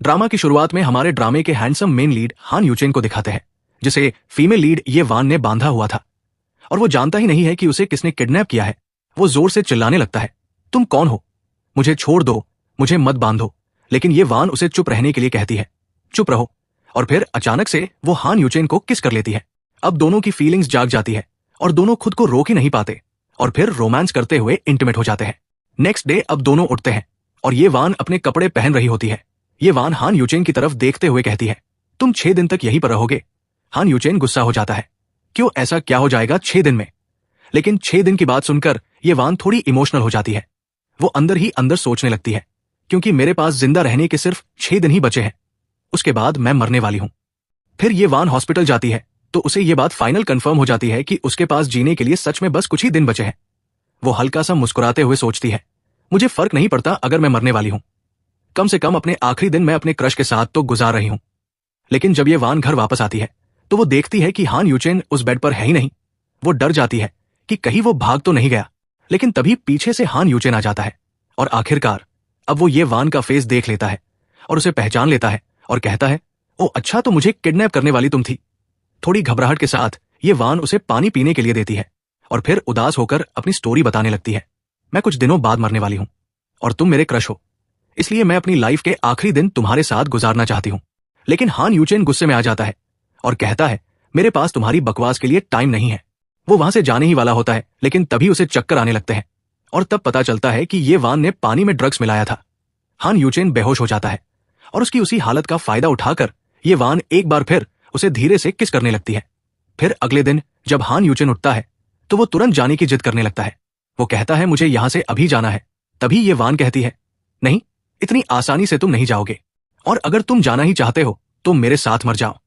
Drama की शुरुआत में हमारे ड्रामे के हैंडसम मेन लीड हान यूचेन को दिखाते हैं, जिसे फीमेल लीड ये वान ने बांधा हुआ था और वो जानता ही नहीं है कि उसे किसने किडनैप किया है। वो जोर से चिल्लाने लगता है, तुम कौन हो? मुझे छोड़ दो, मुझे मत बांधो। लेकिन ये वान उसे चुप रहने के लिए कहती है, चुप रहो। और फिर अचानक से वो हान यूचेन को किस कर लेती है। अब दोनों की फीलिंग्स जाग जाती है और दोनों खुद को रोक ही नहीं पाते और फिर रोमांस करते हुए इंटीमेट हो जाते हैं। नेक्स्ट डे अब दोनों उठते हैं और ये वान अपने कपड़े पहन रही होती है। ये वान हान यूचेन की तरफ देखते हुए कहती है, तुम 6 दिन तक यहीं पर रहोगे? हान यूचेन गुस्सा हो जाता है, क्यों, ऐसा क्या हो जाएगा 6 दिन में? लेकिन 6 दिन की बात सुनकर ये वान थोड़ी इमोशनल हो जाती है। वो अंदर ही अंदर सोचने लगती है, क्योंकि मेरे पास जिंदा रहने के सिर्फ 6 दिन ही बचे हैं, उसके बाद मैं मरने वाली हूं। फिर ये वान हॉस्पिटल जाती है तो उसे ये बात फाइनल कंफर्म हो जाती है कि उसके पास जीने के लिए सच में बस कुछ ही दिन बचे हैं। वो हल्का सा मुस्कुराते हुए सोचती है, मुझे फर्क नहीं पड़ता अगर मैं मरने वाली हूं, कम से कम अपने आखिरी दिन मैं अपने क्रश के साथ तो गुजार रही हूं। लेकिन जब ये वान घर वापस आती है तो वो देखती है कि हान यूचेन उस बेड पर है ही नहीं। वो डर जाती है कि कहीं वो भाग तो नहीं गया। लेकिन तभी पीछे से हान यूचेन आ जाता है और आखिरकार अब वो ये वान का फेस देख लेता है और उसे पहचान लेता है और कहता है, ओ अच्छा, तो मुझे किडनैप करने वाली तुम थी। थोड़ी घबराहट के साथ ये वान उसे पानी पीने के लिए देती है और फिर उदास होकर अपनी स्टोरी बताने लगती है, मैं कुछ दिनों बाद मरने वाली हूं और तुम मेरे क्रश हो, इसलिए मैं अपनी लाइफ के आखिरी दिन तुम्हारे साथ गुजारना चाहती हूं। लेकिन हान यूचेन गुस्से में आ जाता है और कहता है, मेरे पास तुम्हारी बकवास के लिए टाइम नहीं है। वो वहां से जाने ही वाला होता है, लेकिन तभी उसे चक्कर आने लगते हैं और तब पता चलता है कि ये वान ने पानी में ड्रग्स मिलाया था। हान यूचेन बेहोश हो जाता है और उसकी उसी हालत का फायदा उठाकर ये वान एक बार फिर उसे धीरे से किस करने लगती है। फिर अगले दिन जब हान यूचेन उठता है तो वो तुरंत जाने की जिद करने लगता है। वो कहता है, मुझे यहां से अभी जाना है। तभी ये वान कहती है, नहीं, इतनी आसानी से तुम नहीं जाओगे, और अगर तुम जाना ही चाहते हो तो मेरे साथ मर जाओ।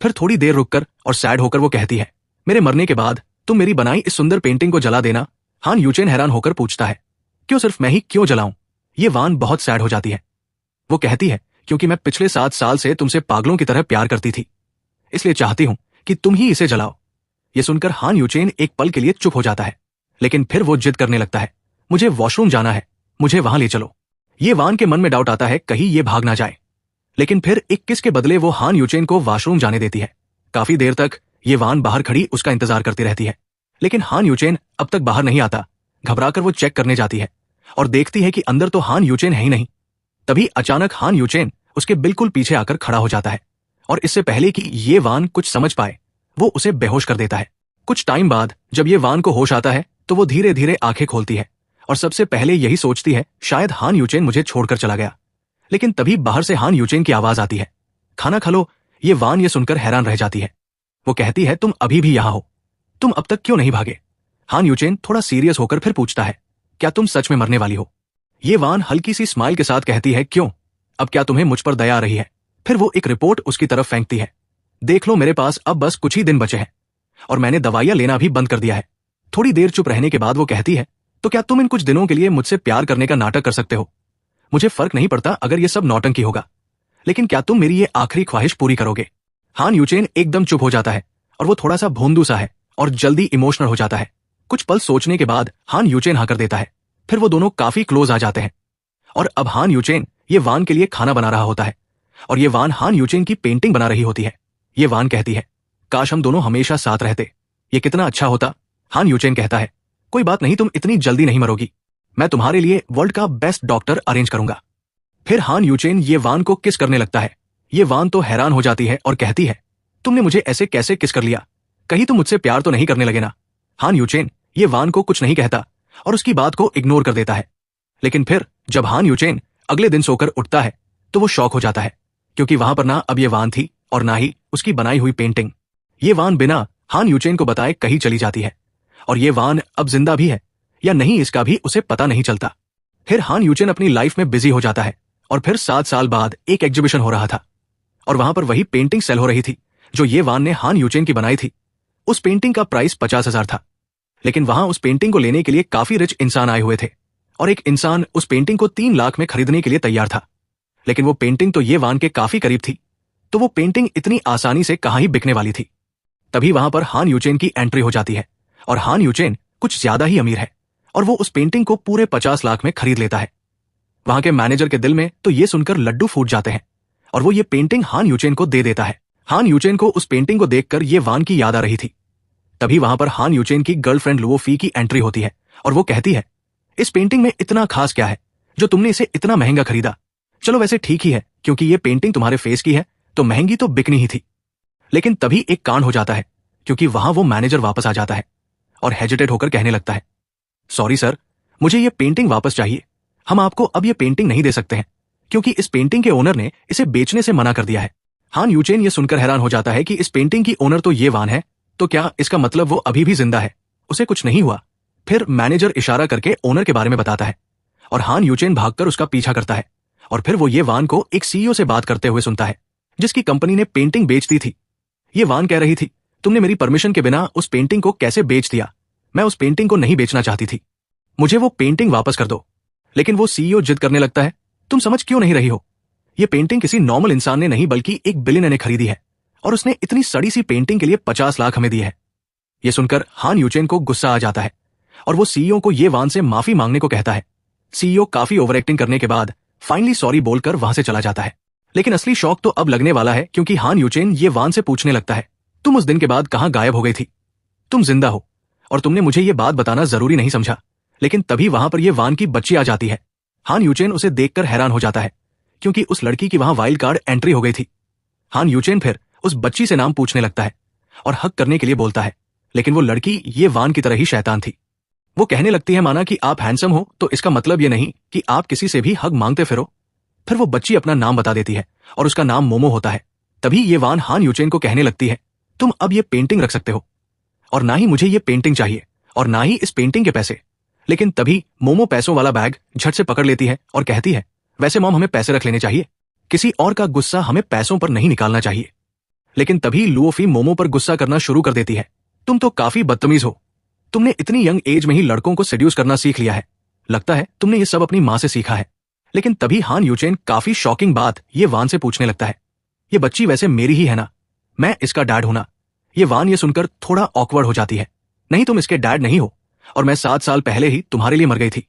फिर थोड़ी देर रुककर और सैड होकर वो कहती है, मेरे मरने के बाद तुम मेरी बनाई इस सुंदर पेंटिंग को जला देना। हान यूचेन हैरान होकर पूछता है, क्यों, सिर्फ मैं ही क्यों जलाऊं? ये वान बहुत सैड हो जाती है। वो कहती है, क्योंकि मैं पिछले 7 साल से तुमसे पागलों की तरह प्यार करती थी, इसलिए चाहती हूं कि तुम ही इसे जलाओ। ये सुनकर हान यूचेन एक पल के लिए चुप हो जाता है, लेकिन फिर वो जिद करने लगता है, मुझे वॉशरूम जाना है, मुझे वहां ले चलो। ये वान के मन में डाउट आता है कहीं ये भाग ना जाए, लेकिन फिर एक किस के बदले वो हान यूचेन को वॉशरूम जाने देती है। काफी देर तक ये वान बाहर खड़ी उसका इंतजार करती रहती है, लेकिन हान यूचेन अब तक बाहर नहीं आता। घबराकर वो चेक करने जाती है और देखती है कि अंदर तो हान यूचेन है ही नहीं। तभी अचानक हान यूचेन उसके बिल्कुल पीछे आकर खड़ा हो जाता है और इससे पहले कि ये वान कुछ समझ पाए वो उसे बेहोश कर देता है। कुछ टाइम बाद जब ये वान को होश आता है तो वो धीरे धीरे आंखें खोलती है और सबसे पहले यही सोचती है, शायद हान यूचेन मुझे छोड़कर चला गया। लेकिन तभी बाहर से हान यूचेन की आवाज आती है, खाना खा लो। ये वान ये सुनकर हैरान रह जाती है। वो कहती है, तुम अभी भी यहां हो, तुम अब तक क्यों नहीं भागे? हान यूचेन थोड़ा सीरियस होकर फिर पूछता है, क्या तुम सच में मरने वाली हो? ये वान हल्की सी स्माइल के साथ कहती है, क्यों, अब क्या तुम्हें मुझ पर दया आ रही है? फिर वो एक रिपोर्ट उसकी तरफ फेंकती है, देख लो, मेरे पास अब बस कुछ ही दिन बचे हैं और मैंने दवाइयां लेना भी बंद कर दिया है। थोड़ी देर चुप रहने के बाद वो कहती है, तो क्या तुम इन कुछ दिनों के लिए मुझसे प्यार करने का नाटक कर सकते हो? मुझे फर्क नहीं पड़ता अगर ये सब नौटंकी होगा, लेकिन क्या तुम मेरी ये आखिरी ख्वाहिश पूरी करोगे? हान यूचेन एकदम चुप हो जाता है और वो थोड़ा सा भोंदू सा है और जल्दी इमोशनल हो जाता है। कुछ पल सोचने के बाद हान यूचेन हाँ कर देता है। फिर वो दोनों काफी क्लोज आ जाते हैं और अब हान यूचेन ये वान के लिए खाना बना रहा होता है और ये वान हान यूचेन की पेंटिंग बना रही होती है। ये वान कहती है, काश हम दोनों हमेशा साथ रहते, ये कितना अच्छा होता। हान यूचेन कहता है, कोई बात नहीं, तुम इतनी जल्दी नहीं मरोगी, मैं तुम्हारे लिए वर्ल्ड का बेस्ट डॉक्टर अरेंज करूंगा। फिर हान यूचेन ये वान को किस करने लगता है। ये वान तो हैरान हो जाती है और कहती है, तुमने मुझे ऐसे कैसे किस कर लिया? कहीं तुम मुझसे प्यार तो नहीं करने लगे ना? हान यूचेन ये वान को कुछ नहीं कहता और उसकी बात को इग्नोर कर देता है। लेकिन फिर जब हान यूचेन अगले दिन सोकर उठता है तो वो शॉक हो जाता है, क्योंकि वहां पर ना अब ये वान थी और ना ही उसकी बनाई हुई पेंटिंग। ये वान बिना हान यूचेन को बताए कहीं चली जाती है और ये वान अब जिंदा भी है या नहीं इसका भी उसे पता नहीं चलता। फिर हान यूचेन अपनी लाइफ में बिजी हो जाता है और फिर 7 साल बाद एक एग्जीबिशन हो रहा था और वहां पर वही पेंटिंग सेल हो रही थी जो ये वान ने हान यूचेन की बनाई थी। उस पेंटिंग का प्राइस 50,000 था, लेकिन वहां उस पेंटिंग को लेने के लिए काफी रिच इंसान आए हुए थे और एक इंसान उस पेंटिंग को 3 लाख में खरीदने के लिए तैयार था। लेकिन वो पेंटिंग तो ये वान के काफी करीब थी, तो वो पेंटिंग इतनी आसानी से कहां ही बिकने वाली थी। तभी वहां पर हान यूचेन की एंट्री हो जाती है और हान यूचेन कुछ ज्यादा ही अमीर है और वो उस पेंटिंग को पूरे 50 लाख में खरीद लेता है। वहां के मैनेजर के दिल में तो ये सुनकर लड्डू फूट जाते हैं और वो ये पेंटिंग हान यूचेन को दे देता है। हान यूचेन को उस पेंटिंग को देखकर ये वान की याद आ रही थी। तभी वहां पर हान यूचेन की गर्लफ्रेंड लुओ फी की एंट्री होती है और वो कहती है, इस पेंटिंग में इतना खास क्या है जो तुमने इसे इतना महंगा खरीदा? चलो वैसे ठीक ही है, क्योंकि ये पेंटिंग तुम्हारे फेस की है तो महंगी तो बिकनी ही थी। लेकिन तभी एक कांड हो जाता है, क्योंकि वहां वो मैनेजर वापस आ जाता है और हेजिटेट होकर कहने लगता है, सॉरी सर, मुझे ये पेंटिंग वापस चाहिए। हम आपको अब ये पेंटिंग नहीं दे सकते हैं, क्योंकि इस पेंटिंग के ओनर ने इसे बेचने से मना कर दिया है। हान यूचेन ये सुनकर हैरान हो जाता है कि इस पेंटिंग की ओनर तो ये वान है, तो क्या इसका मतलब वो अभी भी जिंदा है, उसे कुछ नहीं हुआ? फिर मैनेजर इशारा करके ओनर के बारे में बताता है और हान यूचेन भागकर उसका पीछा करता है और फिर वो ये वान को एक सीईओ से बात करते हुए सुनता है, जिसकी कंपनी ने पेंटिंग बेच दी थी। ये वान कह रही थी, तुमने मेरी परमिशन के बिना उस पेंटिंग को कैसे बेच दिया? मैं उस पेंटिंग को नहीं बेचना चाहती थी, मुझे वो पेंटिंग वापस कर दो। लेकिन वो सीईओ जिद करने लगता है, तुम समझ क्यों नहीं रही हो? ये पेंटिंग किसी नॉर्मल इंसान ने नहीं बल्कि एक बिलियनर ने खरीदी है और उसने इतनी सड़ी सी पेंटिंग के लिए 50 लाख हमें दिए हैं। ये सुनकर हान यूचेन को गुस्सा आ जाता है और वो सीईओ को ये वान से माफी मांगने को कहता है। सीईओ काफी ओवर एक्टिंग करने के बाद फाइनली सॉरी बोलकर वहां से चला जाता है। लेकिन असली शौक तो अब लगने वाला है, क्योंकि हान यूचेन ये वान से पूछने लगता है, तुम उस दिन के बाद कहां गायब हो गई थी? तुम जिंदा हो और तुमने मुझे ये बात बताना जरूरी नहीं समझा। लेकिन तभी वहां पर ये वान की बच्ची आ जाती है। हान यूचेन उसे देखकर हैरान हो जाता है, क्योंकि उस लड़की की वहां वाइल्ड कार्ड एंट्री हो गई थी। हान यूचेन फिर उस बच्ची से नाम पूछने लगता है और हक करने के लिए बोलता है, लेकिन वो लड़की ये वान की तरह ही शैतान थी। वो कहने लगती है, माना कि आप हैंडसम हो तो इसका मतलब ये नहीं कि आप किसी से भी हक मांगते फिरो। फिर वो बच्ची अपना नाम बता देती है और उसका नाम मोमो होता है। तभी ये वान हान यूचेन को कहने लगती है, तुम अब ये पेंटिंग रख सकते हो और ना ही मुझे ये पेंटिंग चाहिए और ना ही इस पेंटिंग के पैसे। लेकिन तभी मोमो पैसों वाला बैग झट से पकड़ लेती है और कहती है, वैसे मॉम हमें पैसे रख लेने चाहिए, किसी और का गुस्सा हमें पैसों पर नहीं निकालना चाहिए। लेकिन तभी लुओफी मोमो पर गुस्सा करना शुरू कर देती है, तुम तो काफी बदतमीज हो, तुमने इतनी यंग एज में ही लड़कों को सेड्यूस करना सीख लिया है, लगता है तुमने ये सब अपनी माँ से सीखा है। लेकिन तभी हान यूचेन काफी शॉकिंग बात ये वान से पूछने लगता है, ये बच्ची वैसे मेरी ही है ना? मैं इसका डैड हूं ना? ये वान ये सुनकर थोड़ा ऑकवर्ड हो जाती है, नहीं तुम इसके डैड नहीं हो और मैं 7 साल पहले ही तुम्हारे लिए मर गई थी,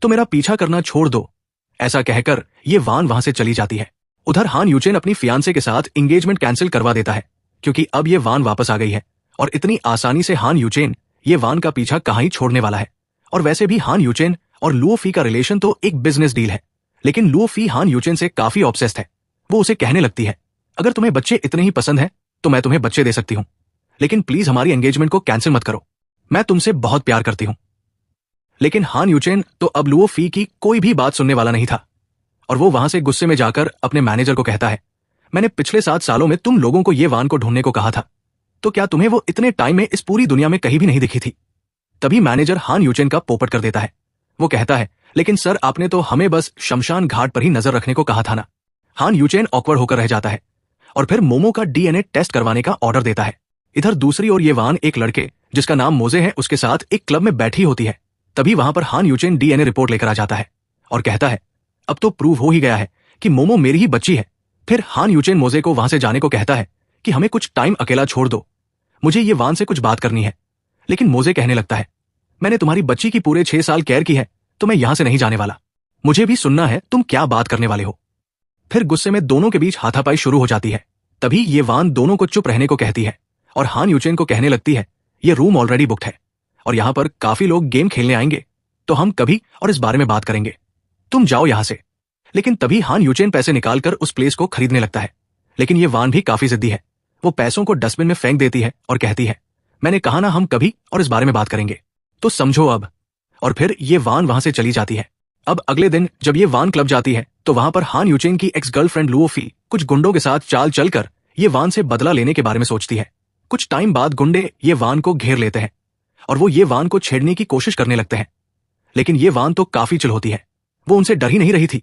तो मेरा पीछा करना छोड़ दो। ऐसा कहकर ये वान वहां से चली जाती है। उधर हान यूचेन अपनी फियांसे के साथ एंगेजमेंट कैंसिल करवा देता है, क्योंकि अब ये वान वापस आ गई है और इतनी आसानी से हान यूचेन ये वान का पीछा कहां ही छोड़ने वाला है। और वैसे भी हान यूचेन और लुओफी का रिलेशन तो एक बिजनेस डील है, लेकिन लुओफी हान यूचेन से काफी ऑब्सेस्ड है। वो उसे कहने लगती है, अगर तुम्हें बच्चे इतने ही पसंद हैं तो मैं तुम्हें बच्चे दे सकती हूं, लेकिन प्लीज हमारी एंगेजमेंट को कैंसिल मत करो, मैं तुमसे बहुत प्यार करती हूं। लेकिन हान यूचेन तो अब लुओफी की कोई भी बात सुनने वाला नहीं था और वो वहां से गुस्से में जाकर अपने मैनेजर को कहता है, मैंने पिछले 7 सालों में तुम लोगों को ये वान को ढूंढने को कहा था, तो क्या तुम्हें वो इतने टाइम में इस पूरी दुनिया में कहीं भी नहीं दिखी थी? तभी मैनेजर हान यूचेन का पोपट कर देता है। वो कहता है, लेकिन सर आपने तो हमें बस शमशान घाट पर ही नजर रखने को कहा था ना। हान यूचेन ऑकवर्ड होकर रह जाता है और फिर मोमो का डीएनए टेस्ट करवाने का ऑर्डर देता है। इधर दूसरी ओर ये वान एक लड़के जिसका नाम मोजे है उसके साथ एक क्लब में बैठी होती है। तभी वहां पर हान यूचेन डीएनए रिपोर्ट लेकर आ जाता है और कहता है, अब तो प्रूव हो ही गया है कि मोमो मेरी ही बच्ची है। फिर हान यूचेन मोजे को वहां से जाने को कहता है कि हमें कुछ टाइम अकेला छोड़ दो, मुझे ये वान से कुछ बात करनी है। लेकिन मोजे कहने लगता है, मैंने तुम्हारी बच्ची की पूरे 6 साल केयर की है, तो मैं यहां से नहीं जाने वाला, मुझे भी सुनना है तुम क्या बात करने वाले हो। फिर गुस्से में दोनों के बीच हाथापाई शुरू हो जाती है। तभी ये वान दोनों को चुप रहने को कहती है और हान यूचेन को कहने लगती है, ये रूम ऑलरेडी बुक्ड है और यहां पर काफी लोग गेम खेलने आएंगे, तो हम कभी और इस बारे में बात करेंगे, तुम जाओ यहां से। लेकिन तभी हान यूचेन पैसे निकालकर उस प्लेस को खरीदने लगता है। लेकिन ये वान भी काफी जिद्दी है, वो पैसों को डस्टबिन में फेंक देती है और कहती है, मैंने कहा ना हम कभी और इस बारे में बात करेंगे, तो समझो अब। और फिर ये वान वहां से चली जाती है। अब अगले दिन जब ये वान क्लब जाती है तो वहां पर हान यूचेन की एक्स गर्लफ्रेंड लुओफी कुछ गुंडों के साथ चाल चलकर ये वान से बदला लेने के बारे में सोचती है। कुछ टाइम बाद गुंडे ये वान को घेर लेते हैं और वो ये वान को छेड़ने की कोशिश करने लगते हैं। लेकिन ये वान तो काफी चिल होती है, वो उनसे डर ही नहीं रही थी।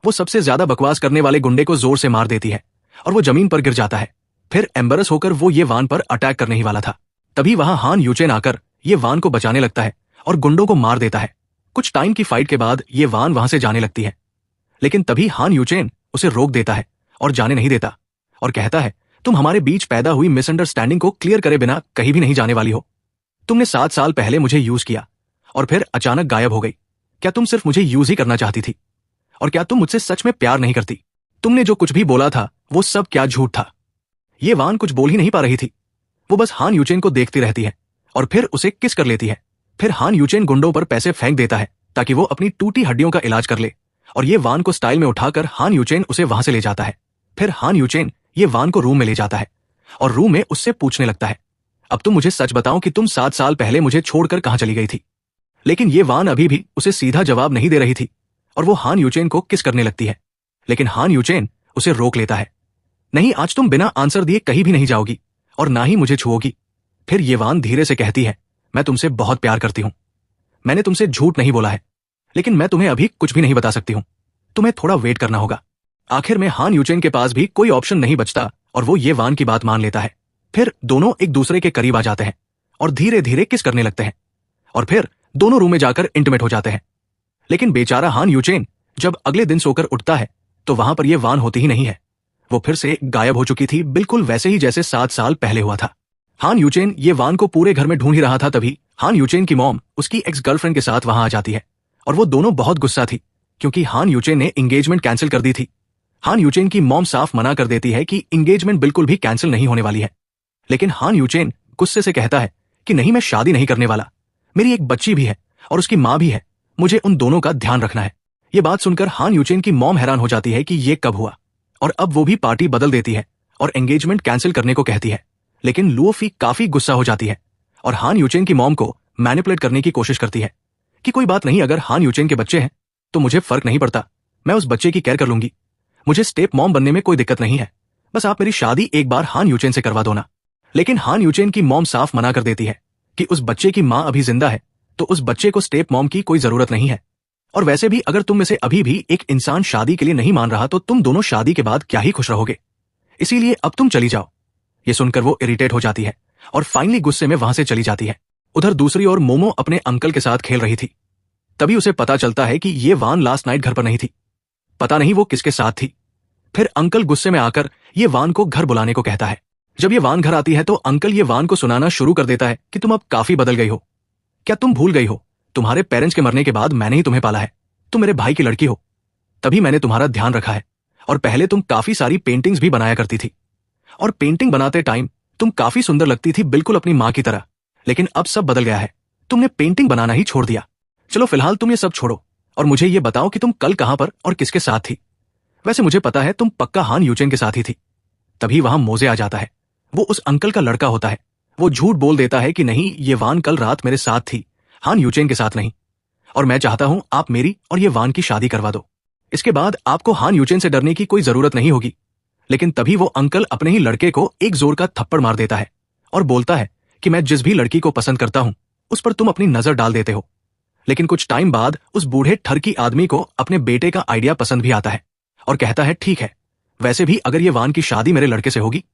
वो सबसे ज्यादा बकवास करने वाले गुंडे को जोर से मार देती है और वो जमीन पर गिर जाता है। फिर एम्बेरस होकर वो ये वान पर अटैक करने ही वाला था। तभी वहां हान यूचेन आकर ये वान को बचाने लगता है और गुंडों को मार देता है। कुछ टाइम की फाइट के बाद ये वान वहां से जाने लगती है। लेकिन तभी हान यूचेन उसे रोक देता है और जाने नहीं देता और कहता है, तुम हमारे बीच पैदा हुई मिसअंडरस्टैंडिंग को क्लियर करे बिना कहीं भी नहीं जाने वाली हो। तुमने 7 साल पहले मुझे यूज किया और फिर अचानक गायब हो गई। क्या तुम सिर्फ मुझे यूज ही करना चाहती थी? और क्या तुम मुझसे सच में प्यार नहीं करती? तुमने जो कुछ भी बोला था वो सब क्या झूठ था। ये वान कुछ बोल ही नहीं पा रही थी। वो बस हान यूचेन को देखती रहती है और फिर उसे किस कर लेती है। फिर हान यूचेन गुंडों पर पैसे फेंक देता है ताकि वो अपनी टूटी हड्डियों का इलाज कर ले, और ये वान को स्टाइल में उठाकर हान यूचेन उसे वहां से ले जाता है। फिर हान यूचेन ये वान को रूम में ले जाता है और रूम में उससे पूछने लगता है, अब तुम मुझे सच बताओ कि तुम 7 साल पहले मुझे छोड़कर कहां चली गई थी। लेकिन ये वान अभी भी उसे सीधा जवाब नहीं दे रही थी और वो हान यूचेन को किस करने लगती है। लेकिन हान यूचेन उसे रोक लेता है, नहीं, आज तुम बिना आंसर दिए कहीं भी नहीं जाओगी और ना ही मुझे छुओगी। फिर ये वान धीरे से कहती है, मैं तुमसे बहुत प्यार करती हूं। मैंने तुमसे झूठ नहीं बोला है, लेकिन मैं तुम्हें अभी कुछ भी नहीं बता सकती हूं। तुम्हें थोड़ा वेट करना होगा। आखिर में हान यूचेन के पास भी कोई ऑप्शन नहीं बचता और वो ये वान की बात मान लेता है। फिर दोनों एक दूसरे के करीब आ जाते हैं और धीरे धीरे किस करने लगते हैं और फिर दोनों रूम में जाकर इंटीमेट हो जाते हैं। लेकिन बेचारा हान यूचेन जब अगले दिन सोकर उठता है तो वहां पर यह वान होती ही नहीं है। वो फिर से गायब हो चुकी थी, बिल्कुल वैसे ही जैसे 7 साल पहले हुआ था। हान यूचेन ये वान को पूरे घर में ढूंढ ही रहा था, तभी हान यूचेन की मॉम उसकी एक्स गर्लफ्रेंड के साथ वहां आ जाती है और वो दोनों बहुत गुस्सा थी क्योंकि हान यूचेन ने एंगेजमेंट कैंसिल कर दी थी। हान यूचेन की मॉम साफ मना कर देती है कि एंगेजमेंट बिल्कुल भी कैंसिल नहीं होने वाली है। लेकिन हान यूचेन गुस्से से कहता है कि नहीं, मैं शादी नहीं करने वाला, मेरी एक बच्ची भी है और उसकी मां भी है, मुझे उन दोनों का ध्यान रखना है। ये बात सुनकर हान यूचेन की मॉम हैरान हो जाती है कि ये कब हुआ, और अब वो भी पार्टी बदल देती है और एंगेजमेंट कैंसिल करने को कहती है। लेकिन लुओ फी काफी गुस्सा हो जाती है और हान यूचेन की मॉम को मैनिपुलेट करने की कोशिश करती है कि कोई बात नहीं, अगर हान यूचेन के बच्चे हैं तो मुझे फर्क नहीं पड़ता, मैं उस बच्चे की केयर कर लूंगी, मुझे स्टेप मॉम बनने में कोई दिक्कत नहीं है, बस आप मेरी शादी एक बार हान यूचेन से करवा दो ना। लेकिन हान यूचेन की मॉम साफ मना कर देती है कि उस बच्चे की मां अभी जिंदा है तो उस बच्चे को स्टेप मॉम की कोई जरूरत नहीं है, और वैसे भी अगर तुम में से अभी भी एक इंसान शादी के लिए नहीं मान रहा तो तुम दोनों शादी के बाद क्या ही खुश रहोगे, इसीलिए अब तुम चली जाओ। ये सुनकर वो इरिटेट हो जाती है और फाइनली गुस्से में वहां से चली जाती है। उधर दूसरी ओर मोमो अपने अंकल के साथ खेल रही थी। तभी उसे पता चलता है कि ये वान लास्ट नाइट घर पर नहीं थी, पता नहीं वो किसके साथ थी। फिर अंकल गुस्से में आकर ये वान को घर बुलाने को कहता है। जब ये वान घर आती है तो अंकल ये वान को सुनाना शुरू कर देता है कि तुम अब काफी बदल गई हो, क्या तुम भूल गई हो, तुम्हारे पेरेंट्स के मरने के बाद मैंने ही तुम्हें पाला है, तुम मेरे भाई की लड़की हो, तभी मैंने तुम्हारा ध्यान रखा है, और पहले तुम काफी सारी पेंटिंग्स भी बनाया करती थी और पेंटिंग बनाते टाइम तुम काफी सुंदर लगती थी, बिल्कुल अपनी मां की तरह। लेकिन अब सब बदल गया है, तुमने पेंटिंग बनाना ही छोड़ दिया। चलो फिलहाल तुम ये सब छोड़ो और मुझे ये बताओ कि तुम कल कहां पर और किसके साथ थी। वैसे मुझे पता है तुम पक्का हान यूचेन के साथ ही थी। तभी वहां मोजे आ जाता है, वो उस अंकल का लड़का होता है। वो झूठ बोल देता है कि नहीं, ये वान कल रात मेरे साथ थी, हान यूचेन के साथ नहीं, और मैं चाहता हूं आप मेरी और ये वान की शादी करवा दो, इसके बाद आपको हान यूचेन से डरने की कोई जरूरत नहीं होगी। लेकिन तभी वो अंकल अपने ही लड़के को एक जोर का थप्पड़ मार देता है और बोलता है कि मैं जिस भी लड़की को पसंद करता हूं उस पर तुम अपनी नजर डाल देते हो। लेकिन कुछ टाइम बाद उस बूढ़े ठरकी आदमी को अपने बेटे का आइडिया पसंद भी आता है और कहता है, ठीक है, वैसे भी अगर ये वान की शादी मेरे लड़के से होगी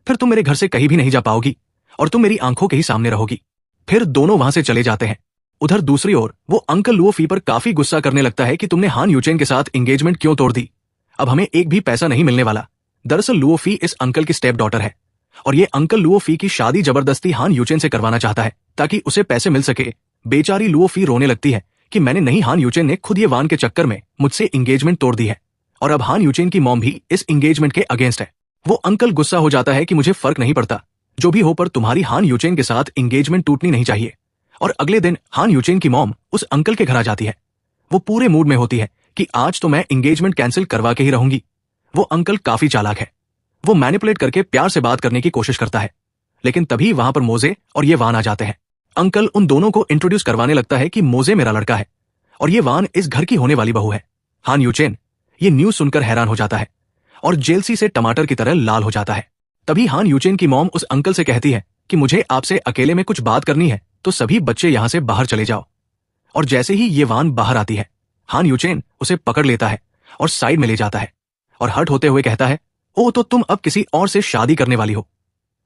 फिर तुम मेरे घर से कहीं भी नहीं जा पाओगी और तुम मेरी आंखों के ही सामने रहोगी। फिर दोनों वहां से चले जाते हैं। उधर दूसरी ओर वो अंकल लुओ फी पर काफी गुस्सा करने लगता है कि तुमने हान यूचेन के साथ एंगेजमेंट क्यों तोड़ दी, अब हमें एक भी पैसा नहीं मिलने वाला। दरअसल लुओ फी इस अंकल की स्टेप डॉटर है और ये अंकल लुओ फी की शादी जबरदस्ती हान यूचेन से करवाना चाहता है ताकि उसे पैसे मिल सके। बेचारी लुओ फी रोने लगती है कि मैंने नहीं, हान यूचेन ने खुद ये वान के चक्कर में मुझसे एंगेजमेंट तोड़ दी है और अब हान यूचेन की मॉम भी इस एंगेजमेंट के अगेंस्ट है। वो अंकल गुस्सा हो जाता है कि मुझे फर्क नहीं पड़ता, जो भी हो, पर तुम्हारी हान यूचेन के साथ एंगेजमेंट टूटनी नहीं चाहिए। और अगले दिन हान यूचेन की मॉम उस अंकल के घर आ जाती है। वो पूरे मूड में होती है कि आज तो मैं एंगेजमेंट कैंसिल करवा के ही रहूंगी। वो अंकल काफी चालाक है, वो मैनिपुलेट करके प्यार से बात करने की कोशिश करता है। लेकिन तभी वहां पर मोजे और ये वान आ जाते हैं। अंकल उन दोनों को इंट्रोड्यूस करवाने लगता है कि मोजे मेरा लड़का है और ये वान इस घर की होने वाली बहू है। हान यूचेन ये न्यूज सुनकर हैरान हो जाता है और जेलसी से टमाटर की तरह लाल हो जाता है। तभी हान यूचेन की मॉम उस अंकल से कहती है कि मुझे आपसे अकेले में कुछ बात करनी है, तो सभी बच्चे यहां से बाहर चले जाओ। और जैसे ही ये वान बाहर आती है, हान यूचेन उसे पकड़ लेता है और साइड में ले जाता है और हर्ट होते हुए कहता है, ओ तो तुम अब किसी और से शादी करने वाली हो,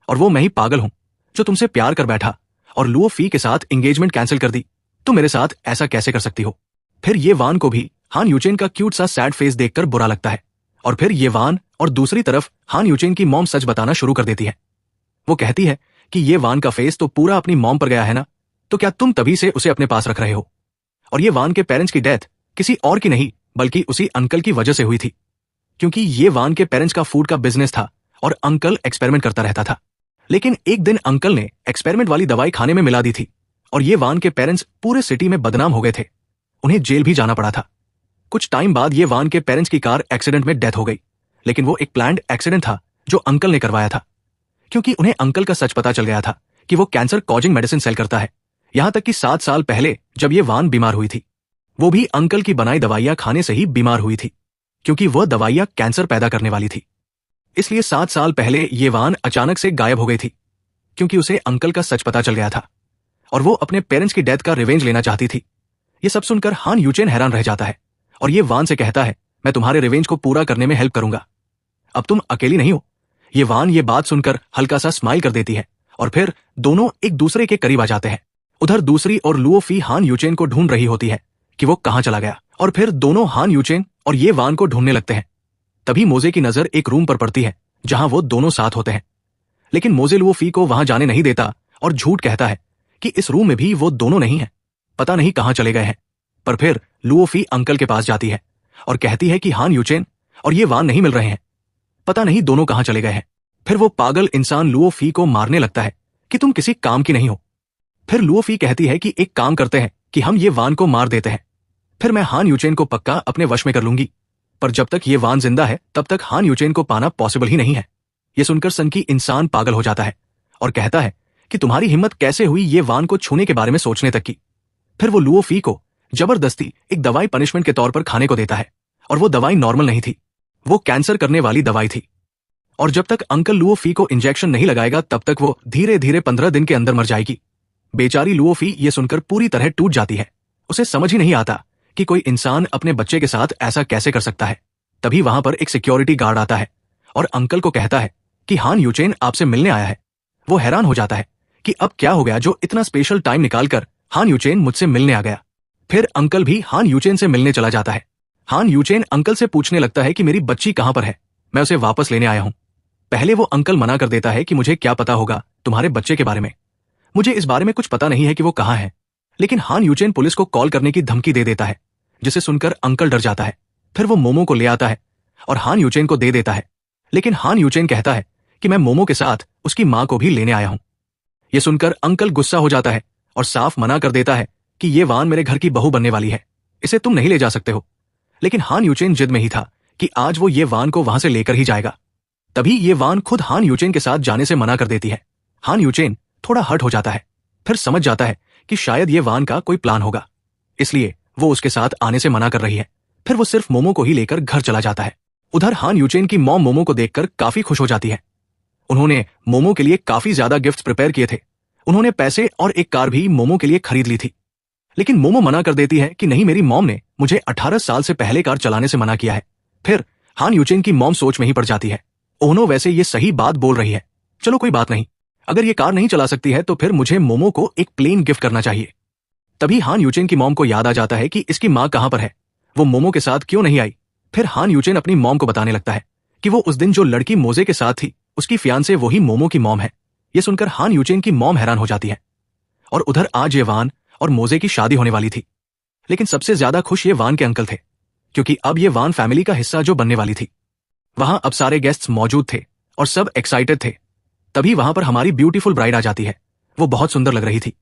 और वो मैं ही पागल हूं जो तुमसे प्यार कर बैठा और लुओ फी के साथ एंगेजमेंट कैंसिल कर दी। तुम मेरे साथ ऐसा कैसे कर सकती हो। फिर ये वान को भी हान यूचेन का क्यूट सा सैड फेस देखकर बुरा लगता है और फिर ये वान और दूसरी तरफ हान यूचेन की मॉम सच बताना शुरू कर देती है। वो कहती है कि ये वान का फेस तो पूरा अपनी मॉम पर गया है ना, तो क्या तुम तभी से उसे अपने पास रख रहे हो, और ये वान के पेरेंट्स की डेथ किसी और की नहीं बल्कि उसी अंकल की वजह से हुई थी। क्योंकि ये वान के पेरेंट्स का फूड का बिजनेस था और अंकल एक्सपेरिमेंट करता रहता था। लेकिन एक दिन अंकल ने एक्सपेरिमेंट वाली दवाई खाने में मिला दी थी और ये वान के पेरेंट्स पूरे सिटी में बदनाम हो गए थे। उन्हें जेल भी जाना पड़ा था। कुछ टाइम बाद ये वान के पेरेंट्स की कार एक्सीडेंट में डेथ हो गई, लेकिन वो एक प्लान्ड एक्सीडेंट था जो अंकल ने करवाया था, क्योंकि उन्हें अंकल का सच पता चल गया था कि वो कैंसर कॉजिंग मेडिसिन सेल करता है। यहां तक कि 7 साल पहले जब ये वान बीमार हुई थी, वो भी अंकल की बनाई दवाइयां खाने से ही बीमार हुई थी, क्योंकि वह दवाइयां कैंसर पैदा करने वाली थी। इसलिए 7 साल पहले ये वान अचानक से गायब हो गई थी, क्योंकि उसे अंकल का सच पता चल गया था और वो अपने पेरेंट्स की डेथ का रिवेंज लेना चाहती थी। ये सब सुनकर हान यूचेन हैरान रह जाता है और ये वान से कहता है, मैं तुम्हारे रिवेंज को पूरा करने में हेल्प करूंगा, अब तुम अकेली नहीं हो। ये वान ये बात सुनकर हल्का सा स्माइल कर देती है और फिर दोनों एक दूसरे के करीब आ जाते हैं। उधर दूसरी ओर लुओ फी हान यूचेन को ढूंढ रही होती है कि वो कहां चला गया, और फिर दोनों हान यूचेन और ये वान को ढूंढने लगते हैं। तभी मोजे की नजर एक रूम पर पड़ती है जहां वो दोनों साथ होते हैं, लेकिन मोजे लुओ फी को वहां जाने नहीं देता और झूठ कहता है कि इस रूम में भी वो दोनों नहीं है, पता नहीं कहां चले गए हैं। पर फिर लुओ फी अंकल के पास जाती है और कहती है कि हान यूचेन और ये वान नहीं मिल रहे हैं, पता नहीं दोनों कहां चले गए हैं। फिर वो पागल इंसान लुओ फी को मारने लगता है कि तुम किसी काम की नहीं हो। फिर लुओ फी कहती है कि एक काम करते हैं कि हम ये वान को मार देते हैं, फिर मैं हान यूचेन को पक्का अपने वश में कर लूंगी। पर जब तक ये वान जिंदा है तब तक हान यूचेन को पाना पॉसिबल ही नहीं है। ये सुनकर सनकी इंसान पागल हो जाता है और कहता है कि तुम्हारी हिम्मत कैसे हुई ये वान को छूने के बारे में सोचने तक की। फिर वो लुओ फी को जबरदस्ती एक दवाई पनिशमेंट के तौर पर खाने को देता है, और वो दवाई नॉर्मल नहीं थी, वो कैंसर करने वाली दवाई थी। और जब तक अंकल लुओ फी को इंजेक्शन नहीं लगाएगा तब तक वो धीरे धीरे 15 दिन के अंदर मर जाएगी। बेचारी लुओ फी ये सुनकर पूरी तरह टूट जाती है। उसे समझ ही नहीं आता कि कोई इंसान अपने बच्चे के साथ ऐसा कैसे कर सकता है। तभी वहां पर एक सिक्योरिटी गार्ड आता है और अंकल को कहता है कि हान यूचेन आपसे मिलने आया है। वो हैरान हो जाता है कि अब क्या हो गया जो इतना स्पेशल टाइम निकालकर हान यूचेन मुझसे मिलने आ गया। फिर अंकल भी हान यूचेन से मिलने चला जाता है। हान यूचेन अंकल से पूछने लगता है कि मेरी बच्ची कहां पर है, मैं उसे वापस लेने आया हूं। पहले वो अंकल मना कर देता है कि मुझे क्या पता होगा तुम्हारे बच्चे के बारे में, मुझे इस बारे में कुछ पता नहीं है कि वो कहां है। लेकिन हान यूचेन पुलिस को कॉल करने की धमकी दे देता है, जिसे सुनकर अंकल डर जाता है। फिर वो मोमो को ले आता है और हान यूचेन को दे देता है, लेकिन हान यूचेन कहता है कि मैं मोमो के साथ उसकी मां को भी लेने आया हूं। यह सुनकर अंकल गुस्सा हो जाता है और साफ मना कर देता है कि ये वान मेरे घर की बहू बनने वाली है, इसे तुम नहीं ले जा सकते हो। लेकिन हान यूचेन जिद में ही था कि आज वो ये वान को वहां से लेकर ही जाएगा। तभी ये वान खुद हान यूचेन के साथ जाने से मना कर देती है। हान यूचेन थोड़ा हर्ट हो जाता है, फिर समझ जाता है कि शायद ये वान का कोई प्लान होगा, इसलिए वो उसके साथ आने से मना कर रही है। फिर वो सिर्फ मोमो को ही लेकर घर चला जाता है। उधर हान यूचेन की मॉम मोमो को देखकर काफी खुश हो जाती है। उन्होंने मोमो के लिए काफी ज्यादा गिफ्ट्स प्रिपेयर किए थे। उन्होंने पैसे और एक कार भी मोमो के लिए खरीद ली थी। लेकिन मोमो मना कर देती है कि नहीं, मेरी मॉम ने मुझे 18 साल से पहले कार चलाने से मना किया है। फिर हान यूचेन की मॉम सोच में ही पड़ जाती है, ओनो वैसे ये सही बात बोल रही है, चलो कोई बात नहीं, अगर ये कार नहीं चला सकती है तो फिर मुझे मोमो को एक प्लेन गिफ्ट करना चाहिए। तभी हान यूचेन की मॉम को याद आ जाता है कि इसकी मां कहां पर है, वो मोमो के साथ क्यों नहीं आई। फिर हान यूचेन अपनी मॉम को बताने लगता है कि वो उस दिन जो लड़की मोजे के साथ थी उसकी फियांसे वही मोमो की मॉम है। ये सुनकर हान यूचेन की मॉम हैरान हो जाती है। और उधर आज ये वान और मोजे की शादी होने वाली थी, लेकिन सबसे ज्यादा खुश ये वान के अंकल थे, क्योंकि अब ये वान फैमिली का हिस्सा जो बनने वाली थी। वहां अब सारे गेस्ट्स मौजूद थे और सब एक्साइटेड थे। तभी वहां पर हमारी ब्यूटीफुल ब्राइड आ जाती है। वो बहुत सुंदर लग रही थी,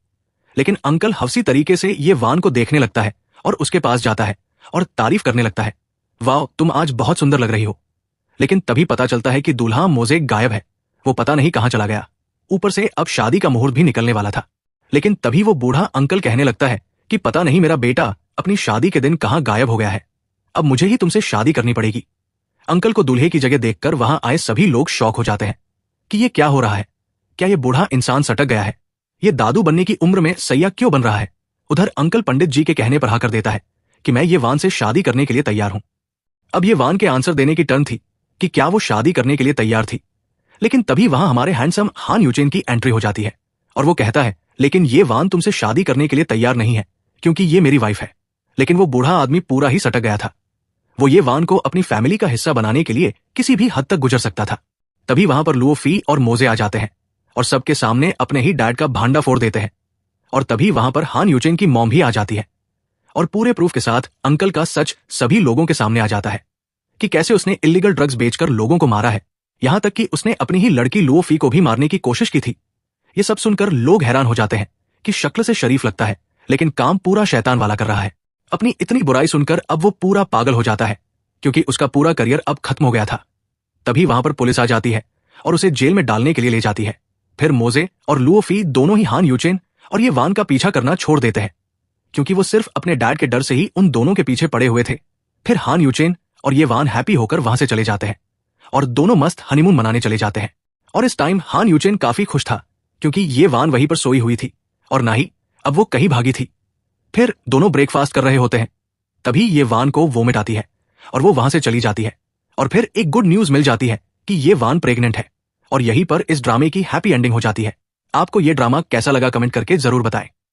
लेकिन अंकल हफ्सी तरीके से ये वान को देखने लगता है और उसके पास जाता है और तारीफ करने लगता है, वाह तुम आज बहुत सुंदर लग रही हो। लेकिन तभी पता चलता है कि दूल्हा मोजे गायब है, वो पता नहीं कहां चला गया। ऊपर से अब शादी का मुहूर्त भी निकलने वाला था। लेकिन तभी वो बूढ़ा अंकल कहने लगता है कि पता नहीं मेरा बेटा अपनी शादी के दिन कहां गायब हो गया है, अब मुझे ही तुमसे शादी करनी पड़ेगी। अंकल को दूल्हे की जगह देखकर वहां आए सभी लोग शॉक हो जाते हैं कि ये क्या हो रहा है, क्या ये बूढ़ा इंसान सटक गया है, ये दादू बनने की उम्र में सैया क्यों बन रहा है। उधर अंकल पंडित जी के कहने पर हाँ कर देता है कि मैं ये वान से शादी करने के लिए तैयार हूं। अब ये वान के आंसर देने की टर्न थी कि क्या वो शादी करने के लिए तैयार थी। लेकिन तभी वहां हमारे हैंडसम हान यूचेन की एंट्री हो जाती है और वो कहता है, लेकिन ये वान तुमसे शादी करने के लिए तैयार नहीं है क्योंकि ये मेरी वाइफ है। लेकिन वो बूढ़ा आदमी पूरा ही सटक गया था। वो ये वान को अपनी फैमिली का हिस्सा बनाने के लिए किसी भी हद तक गुजर सकता था। तभी वहां पर लुओ फी और मोजे आ जाते हैं और सबके सामने अपने ही डैड का भांडा फोड़ देते हैं। और तभी वहां पर हान यूचेन की मॉम भी आ जाती है और पूरे प्रूफ के साथ अंकल का सच सभी लोगों के सामने आ जाता है। कि कैसे उसने इलीगल ड्रग्स बेचकर लोगों को मारा है, यहां तक कि उसने अपनी ही लड़की लुओ फी को भी मारने की कोशिश की थी। ये सब सुनकर लोग हैरान हो जाते हैं कि शक्ल से शरीफ लगता है लेकिन काम पूरा शैतान वाला कर रहा है। अपनी इतनी बुराई सुनकर अब वो पूरा पागल हो जाता है क्योंकि उसका पूरा करियर अब खत्म हो गया था। तभी वहां पर पुलिस आ जाती है और उसे जेल में डालने के लिए ले जाती है। फिर मोजे और लुओ फी दोनों ही हान यूचेन और ये वान का पीछा करना छोड़ देते हैं क्योंकि वो सिर्फ अपने डैड के डर से ही उन दोनों के पीछे पड़े हुए थे। फिर हान यूचेन और ये वान हैप्पी होकर वहां से चले जाते हैं और दोनों मस्त हनीमून मनाने चले जाते हैं। और इस टाइम हान यूचेन काफी खुश था क्योंकि ये वान वहीं पर सोई हुई थी और ना ही अब वो कहीं भागी थी। फिर दोनों ब्रेकफास्ट कर रहे होते हैं, तभी ये वान को वोमिट आती है और वो वहां से चली जाती है। और फिर एक गुड न्यूज मिल जाती है कि ये वान प्रेग्नेंट है और यहीं पर इस ड्रामे की हैप्पी एंडिंग हो जाती है। आपको ये ड्रामा कैसा लगा कमेंट करके जरूर बताएं।